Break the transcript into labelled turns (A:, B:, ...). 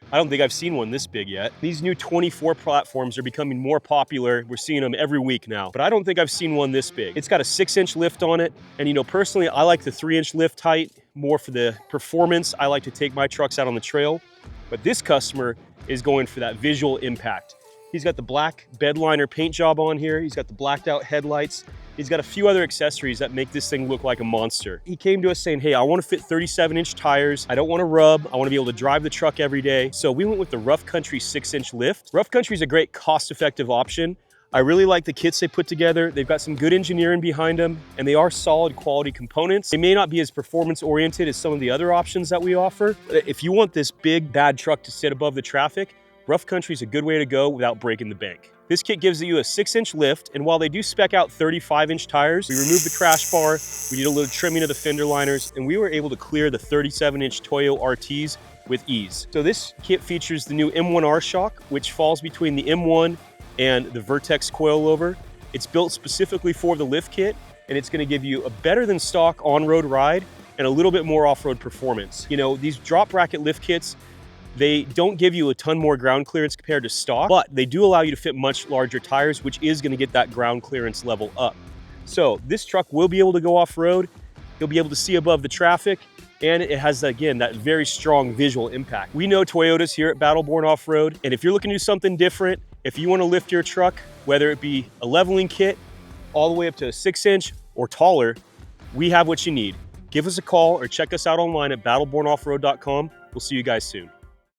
A: I don't think I've seen one this big yet. These new 24 platforms are becoming more popular. We're seeing them every week now, but I don't think I've seen one this big. It's got a 6-inch lift on it. And you know, personally, I like the 3-inch lift height more for the performance. I like to take my trucks out on the trail, but this customer is going for that visual impact. He's got the black bed liner paint job on here. He's got the blacked out headlights. He's got a few other accessories that make this thing look like a monster. He came to us saying, hey, I want to fit 37-inch tires. I don't want to rub. I want to be able to drive the truck every day. So we went with the Rough Country 6-inch lift. Rough Country is a great cost-effective option. I really like the kits they put together. They've got some good engineering behind them, and they are solid quality components. They may not be as performance-oriented as some of the other options that we offer. But if you want this big, bad truck to sit above the traffic, Rough Country is a good way to go without breaking the bank. This kit gives you a 6-inch lift, and while they do spec out 35-inch tires, we removed the crash bar, we did a little trimming of the fender liners, and we were able to clear the 37-inch Toyo RTs with ease. So this kit features the new M1R shock, which falls between the M1 and the Vertex coilover. It's built specifically for the lift kit, and it's gonna give you a better than stock on-road ride and a little bit more off-road performance. You know, these drop bracket lift kits, they don't give you a ton more ground clearance compared to stock, but they do allow you to fit much larger tires, which is gonna get that ground clearance level up. So this truck will be able to go off-road. You'll be able to see above the traffic, and it has, again, that very strong visual impact. We know Toyotas here at Battleborn Off-Road, and if you're looking to do something different, if you wanna lift your truck, whether it be a leveling kit, all the way up to a 6-inch or taller, we have what you need. Give us a call or check us out online at battlebornoffroad.com. We'll see you guys soon.